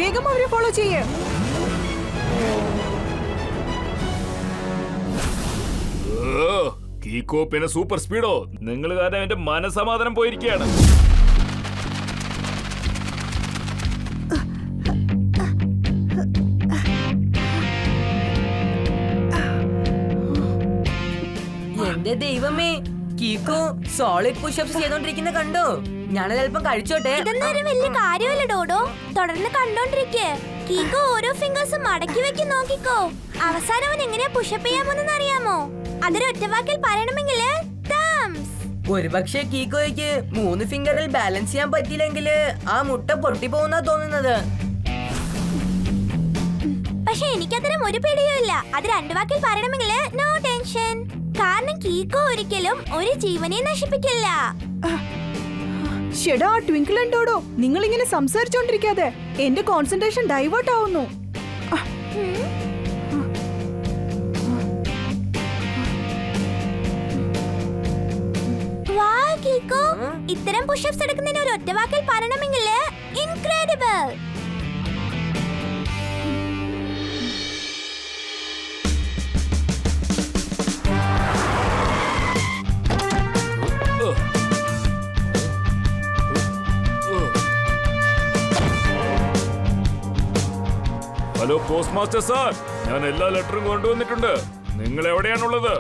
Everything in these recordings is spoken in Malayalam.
വേഗം അവരെ ഫോളോ ചെയ്യേ. കീക്കോ പിന്നെ സൂപ്പർ സ്പീഡോ, നിങ്ങൾ കാരണം എന്റെ മനസമാധാനം പോയിരിക്കുകയാണ്. എന്റെ ദൈവമേ, കീക്കോ സോളിഡ് പുഷപ്സ് ചെയ്തോണ്ടിരിക്കുന്ന കണ്ടോ? ഞാനത് അല്പം കഴിച്ചോട്ടെ. ഇതൊന്നും ഒരു വലിയ കാര്യമല്ല ഡോഡോ, തുടർന്ന് കണ്ടോണ്ടിരിക്കേ. കീക്കോ ഓരോ ഫിംഗേഴ്സും മടക്കി വെക്കി നോക്കിക്കോ. അവസാനം അവൻ എങ്ങനെയാ പുഷപ്പ് ചെയ്യാമെന്ന് അറിയാമോ? അതൊരു ഒറ്റവാക്കിൽ പറയണമെങ്കിൽ ഒരുപക്ഷെ കീക്കോയ്ക്ക് 3 ഫിംഗറിൽ ബാലൻസ് ചെയ്യാൻ പറ്റിയില്ലെങ്കിൽ ആ മുട്ട പൊട്ടിപ്പോകുന്നാ തോന്നുന്നത്. പക്ഷെ എനിക്കത്തരം ഒരു പേടിയുമില്ല. അത് 2 വാക്കിൽ പറയണമെങ്കിൽ നോ ടെൻഷൻ. കാരണം കീക്കോ ഒരിക്കലും ഒരു ജീവനെ നശിപ്പിക്കില്ല. ഷെടാ ട്വിങ്കിൾ ആൻഡ് ഡോഡോ, നിങ്ങൾ ഇങ്ങനെ സംസാരിച്ചോണ്ടിരിക്കാതെ എന്റെ കോൺസെൻട്രേഷൻ ഡൈവേർട്ട് ആവുന്നു. കീക്കോ, ഇത്തരം പുഷപ്സ് എടുക്കുന്നതിന് ഒരു ഒറ്റവാക്കിൽ പറയണമെങ്കിൽ incredible. Hello post master sir, ഞാൻ എല്ലാ ലെറ്ററും കൊണ്ടുവന്നിട്ടുണ്ട്. നിങ്ങൾ എവിടെയാണുള്ളത്?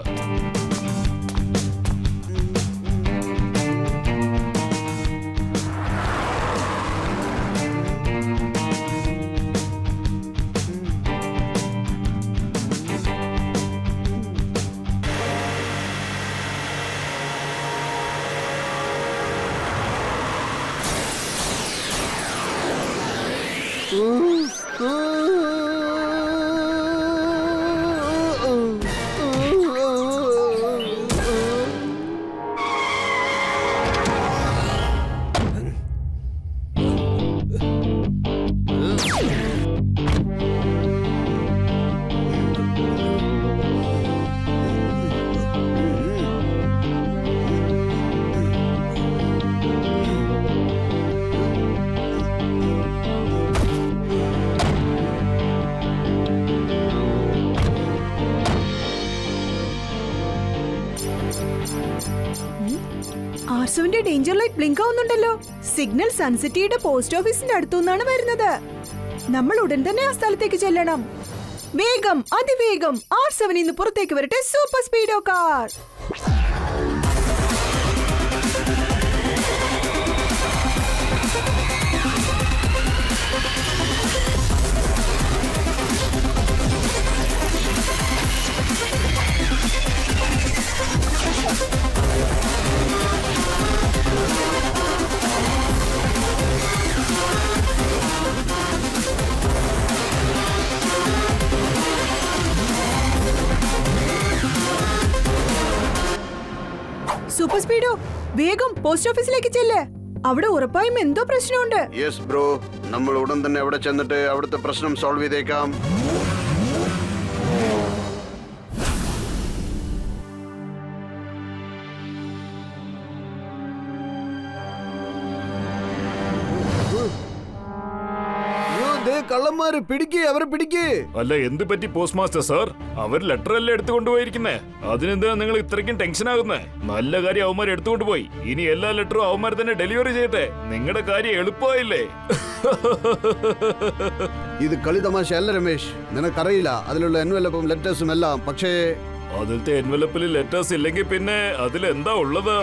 ആർസുവിന്റെ ഡേഞ്ചർ ലൈറ്റ് ബ്ലിങ്ക് ആവുന്നുണ്ടല്ലോ. സിഗ്നൽ സൺസിറ്റിയുടെ പോസ്റ്റ് ഓഫീസിന്റെ അടുത്തുനിന്നാണ് വരുന്നത്. നമ്മൾ ഉടൻ തന്നെ ആ സ്ഥലത്തേക്ക് ചെല്ലണം. വേഗം, അതിവേഗം R7 ഇന്ന് പുറത്തേക്ക് വരട്ടെ. Super Speedo car. Super Speedo, വേഗം പോസ്റ്റ് ഓഫീസിലേക്ക് ചെല്ല്. അവിടെ ഉറപ്പായും എന്തോ പ്രശ്നമുണ്ട്. യെസ് ബ്രോ, നമ്മൾ ഉടൻ തന്നെ അവിടെ ചെന്നിട്ട് അവിടുത്തെ പ്രശ്നം സോൾവ് ചെയ്തേക്കാം. കള്ളന്മാര് പിടിക്കേ, അവരെ പിടിക്കേ. അല്ല, എന്ത് പറ്റി പോസ്റ്റ് മാസ്റ്റർ സാർ? അവർ ലെറ്റർ അല്ലേ എടുത്തുകൊണ്ടുപോയിരിക്കുന്നേ. അതിനെന്താ നിങ്ങൾ ഇത്രയ്ക്കും ടെൻഷൻ ആകുന്നേ? നല്ല കാര്യം അവന്മാർ എടുത്തുകൊണ്ടുപോയി. ഇനി എല്ലാ ലെറ്ററും അവന്മാർ തന്നെ ഡെലിവറി ചെയ്യട്ടെ. നിങ്ങളുടെ കാര്യം എളുപ്പമായില്ലേ? ഇത് കളി തമാശ അല്ല രമേശ്, നിനക്കറിയില്ല അതിലുള്ള എൻവലപ്പും ലെറ്റേഴ്സും എല്ലാം. പക്ഷേ അതിലത്തെ എൻവലപ്പിൽ ലെറ്റേഴ്സ് ഇല്ലെങ്കിൽ പിന്നെ അതിലെന്താ ഉള്ളത്?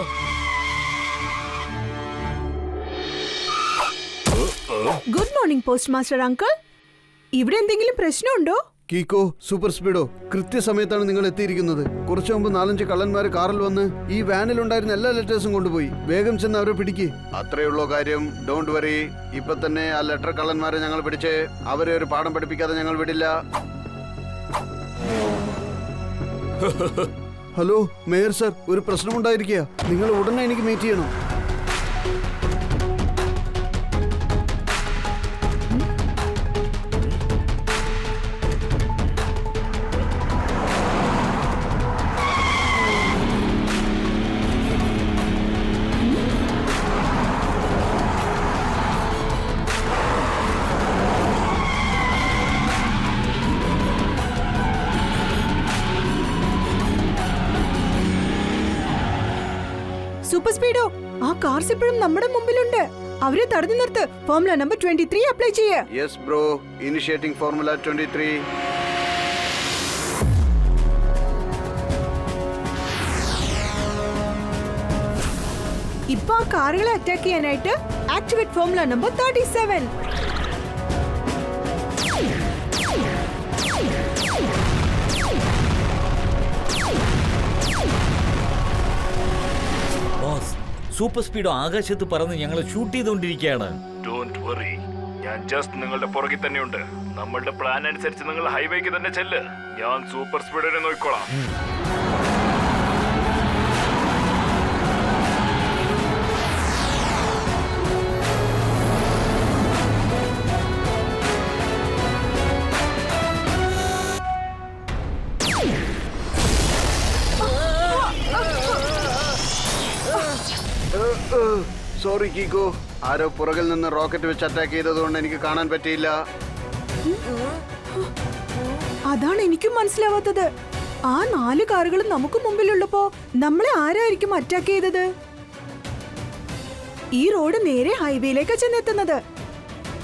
Good morning post master uncle. ഇവിടെ എന്തെങ്കിലും പ്രശ്നമുണ്ടോ? കീക്കോ, സൂപ്പർ സ്പീഡോ, കൃത്യസമയത്താണ് നിങ്ങൾ എത്തിയിരിക്കുന്നത്. കുറച്ചു മുമ്പ് 4-5 കള്ളന്മാർ കാറിൽ വന്ന് ഈ വാനിലുണ്ടായിരുന്ന എല്ലാ ലെറ്റേഴ്സും കൊണ്ടുപോയി. വേഗം ചെന്ന് അവരെ പിടിക്ക്. അത്രയുള്ള കാര്യം. Don't worry. ഇപ്പൊ തന്നെ ആ ലെറ്റർ കള്ളന്മാരെ ഞങ്ങൾ പിടിച്ച് അവരെ ഒരു പാഠം പഠിപ്പിക്കാതെ ഞങ്ങൾ വിടില്ല. ഹലോ മേയർ സർ, ഒരു പ്രശ്നമുണ്ടായിരിക്കുക. നിങ്ങൾ ഉടനെ എനിക്ക് മീറ്റ് ചെയ്യണം. സൂപ്പർ സ്പീഡോ, ആ കാർസ് ഇപ്പോഴും നമ്മുടെ മുമ്പിലുണ്ട്. അവരെ തടഞ്ഞു നിർത്ത്. ഫോർമുല നമ്പർ 23 അപ്ലൈ ചെയ്യേ. Yes bro, initiating formula 23. ഇപ്പൊ ആ കാറുകളെ അറ്റാക്ക് ചെയ്യാനായിട്ട് activate formula number 37. Boss, super Speedo ആകാശത്ത് പറന്ന് ഞങ്ങളെ ഷൂട്ട് ചെയ്തുകൊണ്ടിരിക്കുകയാണ്. ഡോണ്ട് വറി, ഞാൻ ജസ്റ്റ് നിങ്ങളുടെ പുറകിൽ തന്നെയുണ്ട്. നമ്മളുടെ പ്ലാൻ അനുസരിച്ച് നിങ്ങൾ ഹൈവേക്ക് തന്നെ ചെല്ല്. ഞാൻ സൂപ്പർ സ്പീഡിനെ നോക്കിക്കോളാം. സോറി കീക്കോ, ആരോ പുറകിൽ നിന്ന് റോക്കറ്റ് വെച്ച് അറ്റാക്ക് ചെയ്തതുകൊണ്ട് എനിക്ക് കാണാൻ പറ്റിയില്ല. അതാണ് എനിക്കും മനസ്സിലാവാത്തത്. ആ 4 കാറുകളും നമുക്ക് മുമ്പിലുള്ളപ്പോ നമ്മളെ ആരായിരിക്കും അറ്റാക്ക് ചെയ്തത്? ഈ റോഡ് നേരെ ഹൈവേയിലേക്കാ ചെന്നെത്തുന്നത്.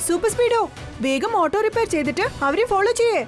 സൂപ്പർ സ്പീഡോ, വേഗം ഓട്ടോ റിപ്പയർ ചെയ്തിട്ട് അവരെ ഫോളോ ചെയ്യേ.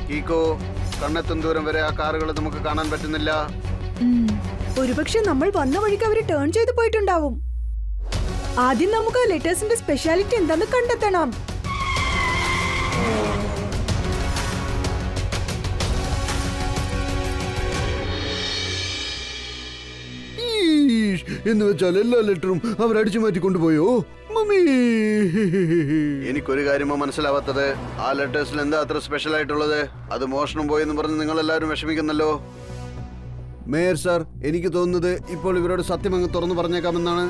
കീക്കോ, കണ്ണെത്തും ദൂരം വരെ ആ കാറുകൾ നമുക്ക് കാണാൻ പറ്റുന്നില്ല. ഒരുപക്ഷെ നമ്മൾ വന്ന വഴിക്ക് അവര് ടേൺ ചെയ്ത് പോയിട്ടുണ്ടാവും. ആദ്യം നമുക്ക് ആ ലെറ്റേഴ്സിന്റെ സ്പെഷ്യാലിറ്റി എന്താന്ന് കണ്ടെത്തണം. എന്ന് വെച്ചാൽ എല്ലാ ലെറ്ററും അവർ അടിച്ചു മാറ്റി കൊണ്ടുപോയോ? മമ്മി, എനിക്കൊരു കാര്യമോ മനസ്സിലാവാത്തത്. ആ ലെറ്റേഴ്സിൽ എന്താ അത്ര സ്പെഷ്യൽ ആയിട്ടുള്ളത്? അത് മോഷണം പോയെന്ന് പറഞ്ഞ് നിങ്ങൾ എല്ലാവരും വിഷമിക്കുന്നല്ലോ. മേയർ സാർ, എനിക്ക് തോന്നുന്നത് ഇപ്പോൾ ഇവരോട് സത്യം അങ്ങ് തുറന്നു പറഞ്ഞേക്കാമെന്നാണ്.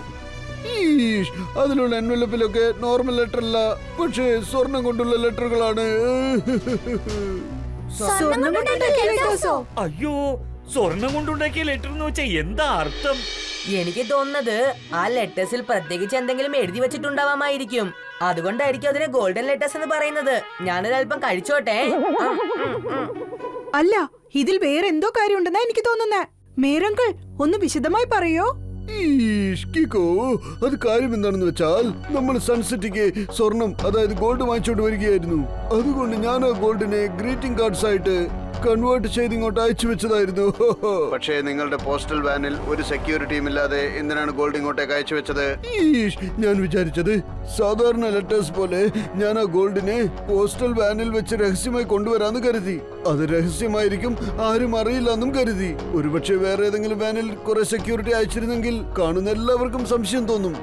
അതിലുള്ള എൻവലപ്പിലൊക്കെ നോർമൽ ലെറ്റർ അല്ല, പക്ഷേ സ്വർണം കൊണ്ടുള്ള ലെറ്ററുകളാണ്. അയ്യോ, സ്വർണം കൊണ്ടുണ്ടാക്കിയ ലെറ്റർ എന്ന് വെച്ചാൽ എന്താ അർത്ഥം? എനിക്ക് തോന്നുന്നത് ആ ലെറ്റേഴ്സിൽ പ്രത്യേകിച്ച് എന്തെങ്കിലും എഴുതി വെച്ചിട്ടുണ്ടാവാമായിരിക്കും. അതുകൊണ്ടായിരിക്കും അതിനെ ഗോൾഡൻ ലെറ്റേഴ്സ് എന്ന് പറയുന്നത്. ഞാനൊരല്പം കഴിച്ചോട്ടെ. അല്ല, ഇതിൽ വേറെ എന്തോ കാര്യമുണ്ടെന്നാ എനിക്ക് തോന്നുന്നേ. മേരങ്കിൾ, ഒന്ന് വിശദമായി പറയോ? അത് കാര്യം എന്താണെന്ന് വെച്ചാൽ നമ്മൾ സൺസിറ്റിക്ക് സ്വർണം, അതായത് ഗോൾഡ് വാങ്ങിച്ചോണ്ട് വരികയായിരുന്നു. അതുകൊണ്ട് ഞാൻ ആ ഗോൾഡിനെ ഗ്രീറ്റിംഗ് കാർഡ്സ് ആയിട്ട് കൺവേർട്ട് ചെയ്ത് ഇങ്ങോട്ട് അയച്ചു വെച്ചതായിരുന്നു. പക്ഷേ നിങ്ങളുടെ പോസ്റ്റൽ വാനിൽ ഒരു സെക്യൂരിറ്റിയും ഇല്ലാതെ എന്തിനാണ് ഗോൾഡ് ഇങ്ങോട്ടേക്ക് അയച്ചു വെച്ചത്? ഞാൻ വിചാരിച്ചത് സാധാരണ ലെറ്റേഴ്സ് പോലെ ഞാൻ ആ ഗോൾഡിനെ പോസ്റ്റൽ വാനിൽ വെച്ച് രഹസ്യമായി കൊണ്ടുവരാന്ന് കരുതി. അത് രഹസ്യമായിരിക്കും, ആരും അറിയില്ല എന്നും കരുതി. ഒരുപക്ഷെ വേറെ ഏതെങ്കിലും വാനിൽ കുറെ സെക്യൂരിറ്റി അയച്ചിരുന്നെങ്കിൽ കാണുന്ന എല്ലാവർക്കും സംശയം തോന്നും.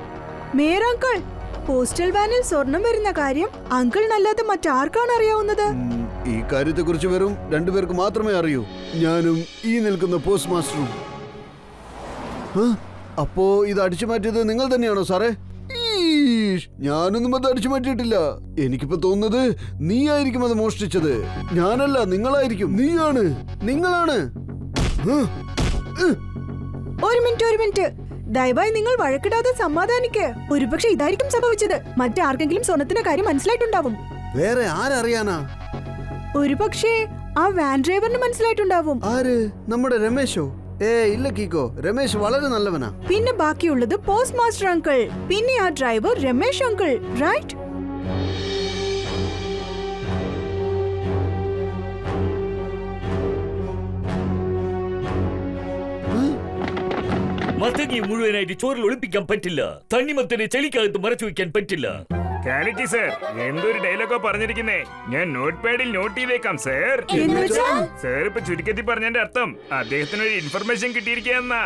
മേരങ്കിൾ, പോസ്റ്റൽ വാനിൽ സ്വർണം വരുന്ന കാര്യം അങ്കിളിനല്ലാതെ മറ്റാർക്കാണ് അറിയാവുന്നത്? ഈ കാര്യത്തെ കുറിച്ച് വെറും 2 പേർക്ക് മാത്രമേ അറിയൂ, ഞാനും ഈ നിൽക്കുന്ന പോസ്റ്റ് മാസ്റ്ററും. അപ്പോ ഇത് അടിച്ചു മാറ്റിയത് നിങ്ങൾ തന്നെയാണോ സാറേ? ഞാനൊന്നും അത് അടിച്ചു മാറ്റിയിട്ടില്ല. എനിക്കിപ്പോ തോന്നുന്നത് നീ ആയിരിക്കും അത് മോഷ്ടിച്ചത്. ഞാനല്ല, നിങ്ങളായിരിക്കും. നിങ്ങളാണ്. ഒരു മിനിറ്റ്, ദയവായി നിങ്ങൾ വഴക്കിടാതെ സമാധാനിക്ക്. ഒരുപക്ഷെ ഇതായിരിക്കും സംഭവിച്ചത്. മറ്റാർക്കെങ്കിലും സ്വർണത്തിന്റെ കാര്യം മനസ്സിലായിട്ടുണ്ടാവും. വേറെ ആരറിയാനാ? ഒരുപക്ഷെ ആ വാൻ ഡ്രൈവറിന് മനസ്സിലായിട്ടുണ്ടാവും. ആര്? നമ്മുടെ രമേശോ? ഇല്ല കീക്കോ, രമേശ് വളരെ നല്ലവനാ. പിന്നെ ബാക്കിയുള്ളത് പോസ്റ്റ് മാസ്റ്റർ അങ്കിൾ, പിന്നെ ആ ഡ്രൈവർ രമേശ് അങ്കിൾ, റൈറ്റ്? മത്തങ്ങി മുഴുവനായിട്ട് ചോറിൽ ഒളിപ്പിക്കാൻ പറ്റില്ല. തണ്ണിമത്തനെ ചെളിക്കകത്ത് മറച്ചു വെക്കാൻ പറ്റില്ല. കാലിറ്റി സർ എന്തൊരു ഡയലോഗോ പറഞ്ഞിരിക്കുന്നേ. ഞാൻ നോട്ട് പാഡിൽ നോട്ട് ചെയ്തേക്കാം സർ. സർ ഇപ്പൊ ചുരുക്കത്തിൽ പറഞ്ഞതിന്റെ അർത്ഥം അദ്ദേഹത്തിന് ഒരു ഇൻഫർമേഷൻ കിട്ടിയിരിക്കുകയെന്നാ.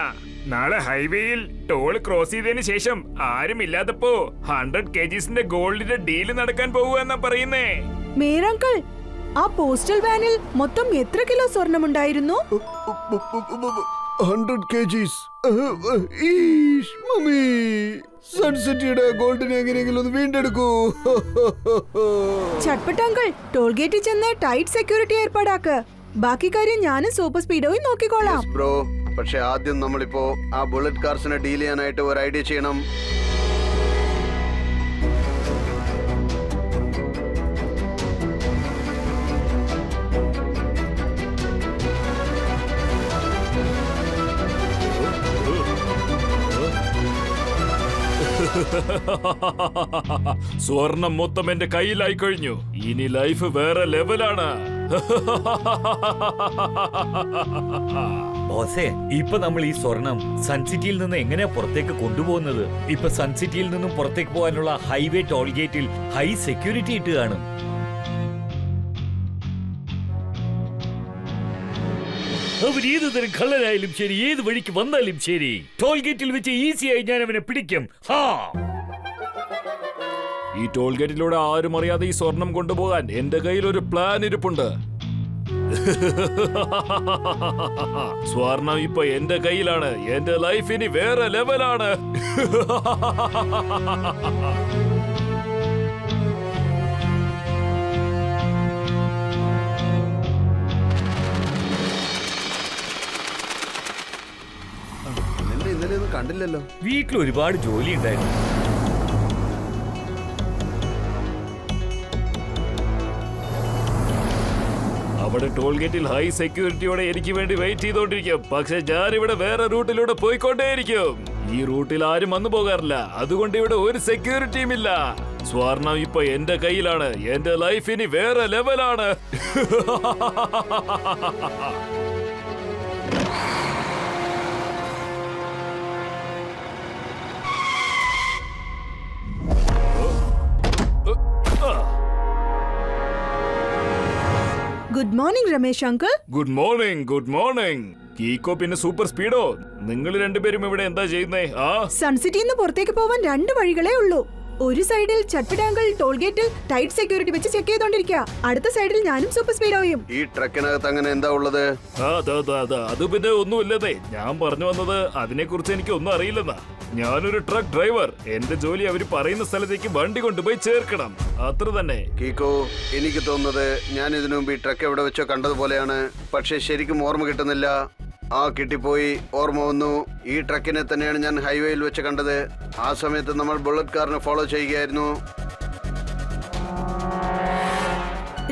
നാളെ ഹൈവേയിൽ ടോൾ ക്രോസ് ചെയ്തതിന് ശേഷം ആരും ഇല്ലാത്തപ്പോ 100 kgsന്റെ ഗോൾഡിന്റെ ഡീല് നടക്കാൻ പോവുക പറയുന്നേ. മേരങ്കിൾ, ആ പോസ്റ്റൽ വാനിൽ മൊത്തം എത്ര കിലോ സ്വർണമുണ്ടായിരുന്നു? 100 kgs. ഈഷ്, മമ്മി, സൺസിറ്റിയുടെ ഗോൾഡിനെ എങ്ങനെയെങ്കിലും ഒന്ന് വീണ്ടെടുക്കൂ. ചട്പട്ടങ്കിൾ, ടോൾ ഗേറ്റിൽ ചെന്ന് ടൈറ്റ് സെക്യൂരിറ്റി ഏർപ്പാടാക്ക്. ബാക്കി കാര്യം ഞാനും സൂപ്പർ സ്പീഡോയും നോക്കിക്കോളാം. ബ്രോ, പക്ഷെ ആദ്യം നമ്മളിപ്പോ ആ ബുള്ളറ്റ് കാർസിനെ ഡീൽ ചെയ്യാനായിട്ട് ഒരു ഐഡിയ ചെയ്യണം. സ്വർണം മൊത്തം എന്റെ കയ്യിലായി കഴിഞ്ഞു. ഇനി ലൈഫ് വേറെ ലെവലാണ്. ബോസേ, ഇപ്പൊ നമ്മൾ ഈ സ്വർണം സൺസിറ്റിയിൽ നിന്ന് എങ്ങനെയാ പുറത്തേക്ക് കൊണ്ടുപോകുന്നത്? ഇപ്പൊ സൺസിറ്റിയിൽ നിന്നും പുറത്തേക്ക് പോകാനുള്ള ഹൈവേ ടോൾ ഗേറ്റിൽ ഹൈ സെക്യൂരിറ്റി ഇട്ട് കാണും. അവർ ഏത് തരം കള്ളനായാലും ശരി, ഏത് വഴിക്ക് വന്നാലും ശരി, ടോൾ ഗേറ്റിൽ വെച്ച് ഈസിയായി ഞാൻ അവനെ പിടിക്കും. ഈ ടോൾ ഗേറ്റിലൂടെ ആരും അറിയാതെ ഈ സ്വർണം കൊണ്ടുപോകാൻ എന്റെ കയ്യിൽ ഒരു പ്ലാൻ ഇരിപ്പുണ്ട്. സ്വർണം ഇപ്പൊ എന്റെ കയ്യിലാണ്. എന്റെ ലൈഫ് ഇനി വേറെ ലെവലാണ്. ഇന്നലെ ഒന്നും കണ്ടില്ലല്ലോ. വീട്ടിൽ ഒരുപാട് ജോലി ഉണ്ടായിരുന്നു. അവിടെ ടോൾ ഗേറ്റിൽ ഹൈ സെക്യൂരിറ്റിയോടെ എനിക്ക് വേണ്ടി വെയിറ്റ് ചെയ്തോണ്ടിരിക്കും. പക്ഷെ ഞാൻ ഇവിടെ വേറെ റൂട്ടിലൂടെ പോയിക്കൊണ്ടേയിരിക്കും. ഈ റൂട്ടിൽ ആരും വന്നു പോകാറില്ല. അതുകൊണ്ട് ഇവിടെ ഒരു സെക്യൂരിറ്റിയും ഇല്ല. സ്വർണം ഇപ്പൊ എന്റെ കയ്യിലാണ്. എന്റെ ലൈഫ് ഇനി വേറെ ലെവലാണ്. Good morning Ramesh uncle. Good morning, good morning. Kiko പിന്നെ സൂപ്പർ സ്പീഡോ, നിങ്ങൾ രണ്ടുപേരും ഇവിടെ എന്താ ചെയ്യുന്നേ? സൺസിറ്റിയിൽ നിന്ന് പുറത്തേക്ക് പോവാൻ 2 വഴികളേ ഉള്ളൂ. ഒരു സൈഡിൽ ചട്പട്ടാങ്കിൾ ടോൾ ഗേറ്റിൽ ടൈറ്റ് സെക്യൂരിറ്റി വെച്ച് ചെക്ക് ചെയ്തോണ്ടിരിക്കുക. അടുത്ത സൈഡിൽ ഞാനും സൂപ്പർ സ്പീഡോയും. ഈ ട്രക്കിനകത്ത് അങ്ങനെ എന്താ ഉള്ളത്? അത് പിന്നെ ഒന്നുമില്ലതേ. ഞാൻ പറഞ്ഞു വന്നത് അതിനെ കുറിച്ച് എനിക്ക് ഒന്നും അറിയില്ലെന്നാ. ഞാനൊരു ട്രക്ക് ഡ്രൈവർ. എന്റെ ജോലി അവര് പറയുന്ന സ്ഥലത്തേക്ക് വണ്ടി കൊണ്ടുപോയി ചേർക്കണം, അത്ര തന്നെ. കീക്കോ, എനിക്ക് തോന്നുന്നത് ഞാൻ ഇതിനു മുമ്പ് ഈ ട്രക്ക് എവിടെ വെച്ചോ കണ്ടതുപോലെയാണ്. പക്ഷെ ശരിക്കും ഓർമ്മ കിട്ടുന്നില്ല. കിട്ടിപ്പോയി, ഓർമ്മ വന്നു. ഈ ട്രക്കിനെ തന്നെയാണ് ഞാൻ ഹൈവേയിൽ വെച്ച് കണ്ടത്. ആ സമയത്ത് നമ്മൾ ബുള്ളറ്റ് കാറിനെ ഫോളോ ചെയ്യുകയായിരുന്നു.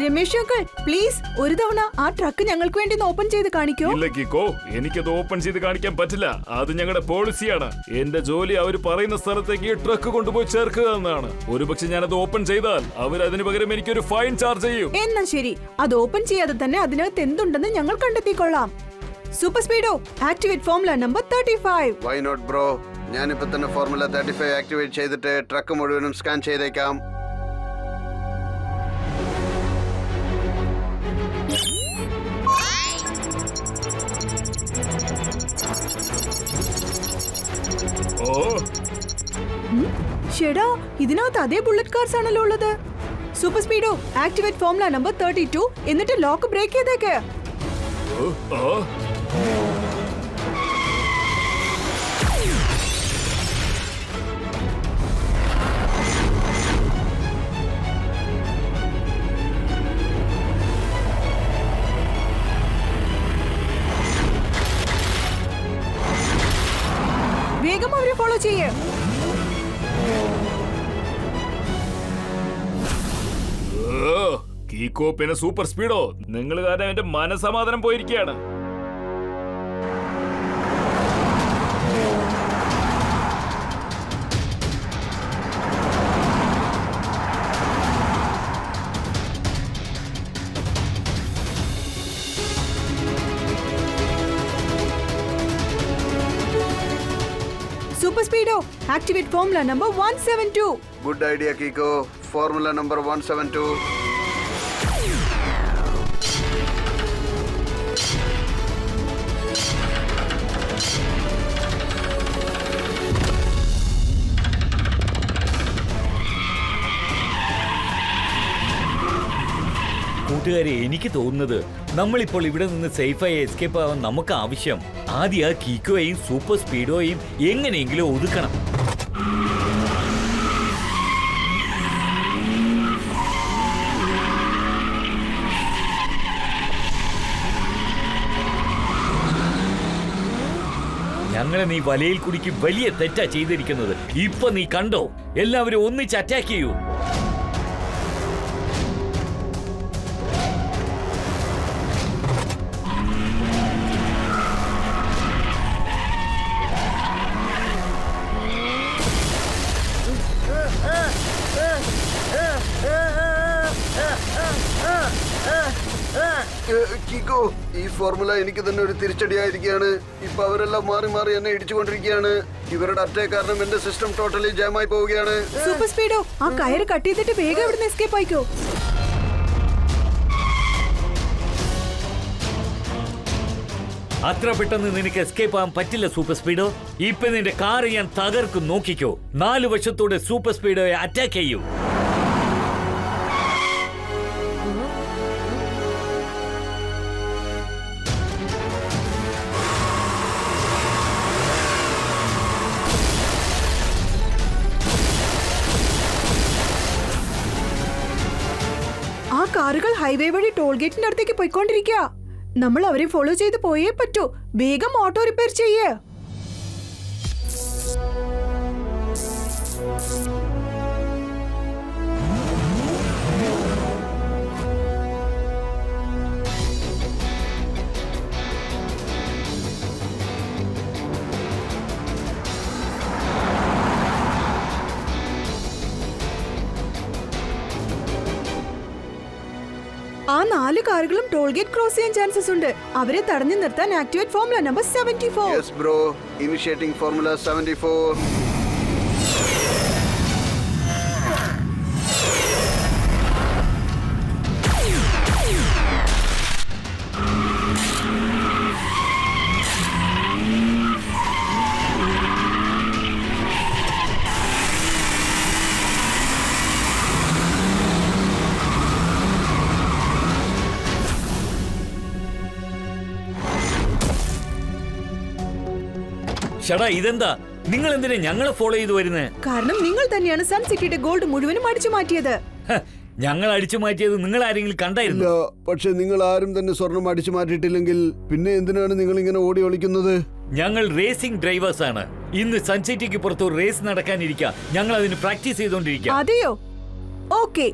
രമേശ് അങ്കിൾ, പ്ലീസ് ഒരു തവണ ആ ട്രക്ക് ഞങ്ങൾക്ക് വേണ്ടി ഓപ്പൺ ചെയ്ത് കാണിക്കോ? ഇല്ല കീക്കോ, എനിക്കത് ഓപ്പൺ ചെയ്ത് കാണിക്കാൻ പറ്റില്ല. അത് ഞങ്ങളുടെ പോളിസിയാണ്. എന്റെ ജോലി അവർ പറയുന്ന സ്ഥലത്തേക്ക് ഈ ട്രക്ക് കൊണ്ടുപോയി ചേർക്കുക എന്നതാണ്. ഒരുപക്ഷെ ഞാനത് ഓപ്പൺ ചെയ്താൽ അവർ അതിന് പകരം എനിക്കൊരു ഫൈൻ ചാർജ് ചെയ്യും. എന്നാ ശരി, അത് ഓപ്പൺ ചെയ്യാതെ തന്നെ അതിനകത്ത് എന്തുണ്ടെന്ന് ഞങ്ങൾ കണ്ടെത്തിക്കൊള്ളാം. Super Speedo, activate formula number 35. Why not bro? ഞാനിപ്പോ തന്നെ ഫോർമുല 35 ആക്ടിവേറ്റ് ചെയ്തിട്ട് ട്രക്ക് മുഴുവനും സ്കാൻ ചെയ്തേക്കാം. ഷെടാ, ഇതിനകത്ത് അതേ ബുള്ളറ്റ് കാർസ് ആണല്ലോ ഉള്ളത്. Super Speedo, activate formula number 32 എന്നിട്ട് ലോക്ക് ബ്രേക്ക് ചെയ്തേക്ക്. വേഗം അവരെ ഫോളോ ചെയ്യേ. കീക്കോ പിന്നെ സൂപ്പർ സ്പീഡോ, നിങ്ങൾ കാരണം എന്റെ മനസമാധാനം പോയിരിക്കുകയാണ്. Super Speedo activate formula number 172. Good idea Kiko. Formula number 172. കൂട്ടുകാരെ, എനിക്ക് തോന്നുന്നത് നമ്മളിപ്പോൾ ഇവിടെ നിന്ന് സേഫായി എസ്കേപ്പ് ആവാൻ നമുക്ക് ആവശ്യം ആദ്യം ആ കീക്കോയെയും സൂപ്പർ സ്പീഡോയെയും എങ്ങനെയെങ്കിലും ഒതുക്കണം. ഞങ്ങളെ നീ വലയിൽ കുടുക്കി വലിയ തെറ്റാ ചെയ്തിരിക്കുന്നത്. ഇപ്പൊ നീ കണ്ടോ? എല്ലാവരും ഒന്നിച്ച് അറ്റാക്ക് ചെയ്യൂ. കീക്കോ, ഈ ഫോർമുല എനിക്ക് തന്നെ ഒരു തിരിച്ചടിയായിരിക്കുകയാണ്. ഇപ്പൊ അവരെല്ലാം മാറി മാറി എന്നെ ഇടിച്ചുകൊണ്ടിരിക്കുകയാണ്. ഇവരുടെ അറ്റാക്ക് കാരണം എന്റെ സിസ്റ്റം ടോട്ടലി ജാമായി പോവുകയാണ്. സൂപ്പർ സ്പീഡോ ആ കയറ് കട്ട് ചെയ്തിട്ട് വേഗം ഇവിടുന്ന് എസ്കേപ്പ് ആയിക്കോ. അത്ര പെട്ടെന്ന് നിനക്ക് എസ്കേപ്പ് ആവാൻ പറ്റില്ല സൂപ്പർ സ്പീഡോ. ഇപ്പൊ നിന്റെ കാർ ഞാൻ തകർക്കും, നോക്കിക്കോ. 4 വശത്തോടെ സൂപ്പർ സ്പീഡോയെ അറ്റാക്ക് ചെയ്യൂ. ആ കാറുകൾ ഹൈവേ വഴി ടോൾ ഗേറ്റിന്റെ അടുത്തേക്ക് പോയിക്കൊണ്ടിരിക്കുക. നമ്മൾ അവരെ ഫോളോ ചെയ്ത് പോയേ പറ്റൂ. വേഗം ഓട്ടോ റിപ്പയർ ചെയ്യേ. ആ 4 കാറുകളും ടോൾ ഗേറ്റ് ക്രോസ് ചെയ്യാൻ ചാൻസസ് ഉണ്ട്. അവരെ തടഞ്ഞു നിർത്താൻ activate formula number 74. Yes bro, initiating formula 74. ഷടാ, ഇതെന്താ? നിങ്ങൾ എന്തിനാ ഞങ്ങളെ ഫോളോ ചെയ്ത് വരുന്നേ? കാരണം നിങ്ങൾ തന്നെയാണ് സൺ സിറ്റിയുടെ ഗോൾഡ് മുഴുവനും അടിച്ചു മാറ്റിയത്. ഞങ്ങൾ അടിച്ചു മാറ്റിയത് നിങ്ങൾ ആരെങ്കിലും ഇല്ല, കണ്ടായിരുന്നു? പക്ഷെ നിങ്ങൾ ആരും തന്നെ സ്വർണം അടിച്ചു മാറ്റിയിട്ടില്ലെങ്കിൽ പിന്നെ എന്തിനാണ് നിങ്ങൾ ഇങ്ങനെ ഓടി ഒളിക്കുന്നത്? ഞങ്ങൾ റേസിംഗ് ഡ്രൈവേഴ്സ് ആണ്. ഇന്ന് സൺസിറ്റിക്ക് പുറത്ത് ഒരു റേസ് നടക്കാനിരിക്കുക. ഞങ്ങൾ അതിന് പ്രാക്ടീസ് ചെയ്തോണ്ടിരിക്കുക. അതെയോ? ഓക്കെ,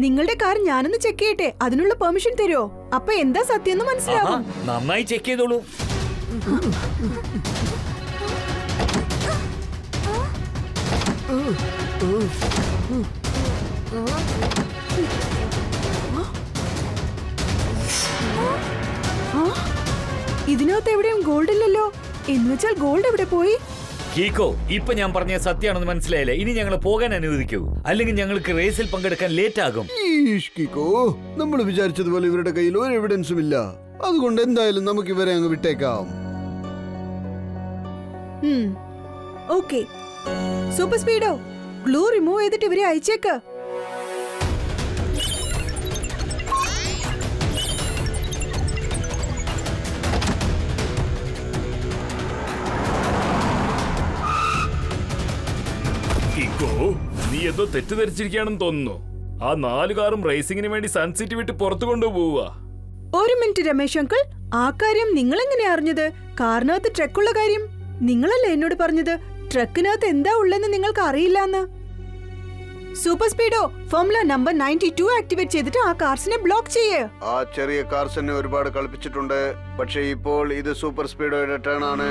നിങ്ങളുടെ കാർ ഞാനൊന്ന് ചെക്ക് ചെയ്യട്ടെ. അതിനുള്ള പെർമിഷൻ തരുമോ? അപ്പൊ എന്താ സത്യം എന്ന് മനസ്സിലാവും. നന്നായി ചെക്ക് ചെയ്തോളൂ. ഇതിനകത്ത് എവിടെയും ഗോൾഡ് ഇല്ലല്ലോ. എന്നുവെച്ചാൽ ഗോൾഡ് എവിടെ പോയി? കീക്കോ, ഇപ്പൊ ഞാൻ പറഞ്ഞ സത്യമാണെന്ന് മനസ്സിലായില്ലേ? ഇനി ഞങ്ങൾ പോകാൻ അനുവദിക്കൂ, അല്ലെങ്കിൽ ഞങ്ങൾക്ക് റേസിൽ പങ്കെടുക്കാൻ ലേറ്റ് ആകും. ഈഷ്കിക്കോ, നമ്മൾ വിചാരിച്ചതുപോലെ ഇവരുടെ കയ്യിൽ ഒരു എവിഡൻസും ഇല്ല. അതുകൊണ്ട് എന്തായാലും നമുക്ക് ഇവരെ അങ്ങ് വിട്ടേക്കാം. ഓക്കെ, സൂപ്പർ സ്പീഡോ ഗ്ലൂ റിമൂവ് ചെയ്തിട്ട് ഇവരെ അയച്ചേക്ക്. നീ എന്തോ തെറ്റിദ്ധരിച്ചിരിക്കുകയാണെന്ന് തോന്നുന്നു. ആ 4 കാറും റേസിംഗിന് വേണ്ടി സൺസിറ്റി വിട്ട് പുറത്തു കൊണ്ടുപോവുക. ഒരു മിനിറ്റ് രമേശ് അങ്കിൾ, ആ കാര്യം നിങ്ങൾ എങ്ങനെ അറിഞ്ഞത്? കാറിനകത്ത് ട്രക്കുള്ള കാര്യം നിങ്ങളല്ലേ എന്നോട് പറഞ്ഞത്? ട്രക്കിനകത്ത് എന്താ ഉള്ളെന്ന് നിങ്ങൾക്ക് അറിയില്ലെന്ന്. സൂപ്പർ സ്പീഡോ ഫോർമുല നമ്പർ 92 ആക്ടിവേറ്റ് ചെയ്തിട്ട് ആ കാർസിനെ ബ്ലോക്ക് ചെയ്യേ. ആ ചെറിയ കാർസ് എന്നെ ഒരുപാട് കളിപ്പിച്ചിട്ടുണ്ട്. പക്ഷെ ഇപ്പോൾ ഇത് സൂപ്പർ സ്പീഡോയുടെ ടേൺ ആണ്.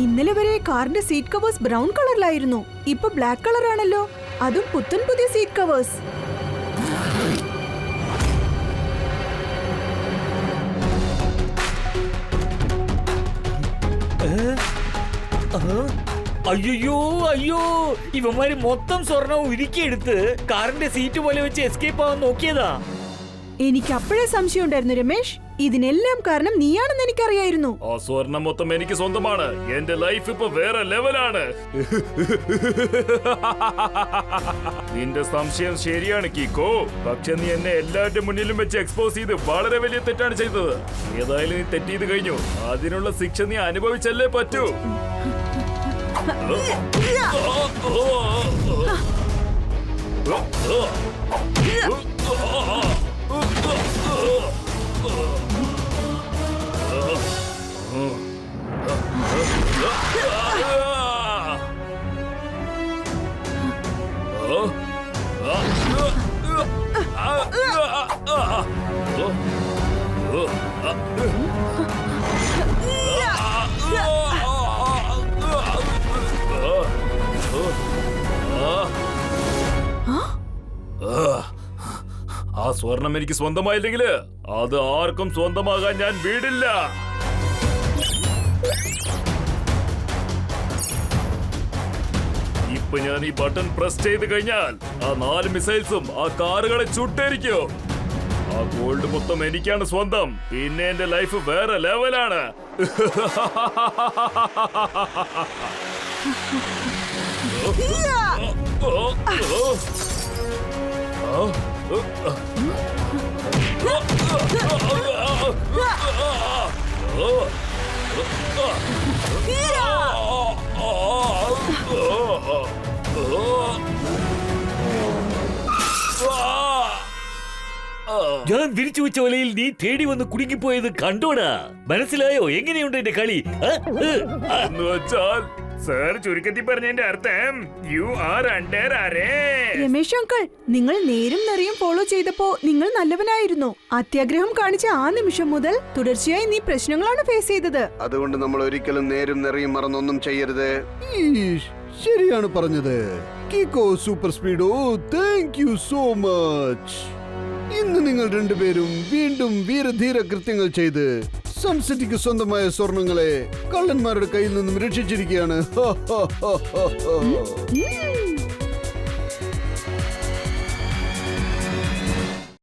ഇന്നലെ വരെ കാറിന്റെ സീറ്റ് കവേഴ്സ് ബ്രൗൺ കളറിലായിരുന്നു. ഇപ്പൊ ബ്ലാക്ക് കളറാണല്ലോ, അതും പുത്തൻ പുതിയ സീറ്റ് കവേഴ്സ്. അയ്യോ അയ്യോ, ഇവന്മാര് മൊത്തം സ്വർണം ഉരുക്കിയെടുത്ത് കാറിന്റെ സീറ്റ് പോലെ വെച്ച് എസ്കേപ്പ് ആവാൻ നോക്കിയതാ. എനിക്ക് അപ്പോഴേ സംശയം ഉണ്ടായിരുന്നു രമേശ്, ഇതിനെല്ലാം കാരണം നീയാണെന്ന് എനിക്കറിയായിരുന്നു. ആ സ്വർണം മൊത്തം എനിക്ക് സ്വന്തമാണ്. എന്റെ ലൈഫ് ഇപ്പൊ വേറെ ലെവലാണ്. നിന്റെ സംശയം ശരിയാണ് കീക്കോ, പക്ഷെ നീ എന്നെ എല്ലാവരുടെ മുന്നിലും വെച്ച് എക്സ്പോസ് ചെയ്ത് വളരെ വലിയ തെറ്റാണ് ചെയ്തത്. ഏതായാലും നീ തെറ്റ് ചെയ്ത് കഴിഞ്ഞു, അതിനുള്ള ശിക്ഷ നീ അനുഭവിച്ചല്ലേ പറ്റൂ. ആ സ്വർണം എനിക്ക് സ്വന്തമായില്ലെങ്കിൽ അത് ആർക്കും സ്വന്തമാകാൻ ഞാൻ വീടില്ല. ഇപ്പൊ ഞാൻ ഈ ബട്ടൺ പ്രസ് ചെയ്ത് കഴിഞ്ഞാൽ ആ 4 മിസൈൽസും ആ കാറുകളെ ചുട്ടേരിക്കും. ആ ഗോൾഡ് മൊത്തം എനിക്കാണ് സ്വന്തം. പിന്നെ എന്റെ ലൈഫ് വേറെ ലെവലാണ്. ഞാൻ വിരിച്ചു വെച്ച വലയിൽ നീ തേടി വന്ന് കുടുങ്ങിപ്പോയത് കണ്ടോടാ. മനസ്സിലായോ എങ്ങനെയുണ്ട് എന്റെ കളി? എന്ന് വെച്ചാൽ സാർ ചുരുക്കത്തിൽ പറഞ്ഞതിന്റെ അർത്ഥം you are under arrest. Ramesh uncle, നിങ്ങൾ നേരും നിറയും ഫോളോ ചെയ്തപ്പോ നിങ്ങൾ നല്ലവനായിരുന്നു. അത്യാഗ്രഹം കാണിച്ച ആ നിമിഷം മുതൽ തുടർച്ചയായി നീ പ്രശ്നങ്ങളാണ് ഫേസ് ചെയ്തത്. അതുകൊണ്ട് നമ്മൾ ഒരിക്കലും നേരും നിറയും മറന്നൊന്നും ചെയ്യരുത്. ശരിയാണ് പറഞ്ഞത് Kiko super Speedo. Thank you so much. ഇന്ന് നിങ്ങൾ രണ്ടുപേരും വീണ്ടും വീരധീര കൃത്യങ്ങൾ ചെയ്ത് സൺസിറ്റിക്ക് സ്വന്തമായ സ്വർണങ്ങളെ കള്ളന്മാരുടെ കയ്യിൽ നിന്നും രക്ഷിച്ചിരിക്കുകയാണ്.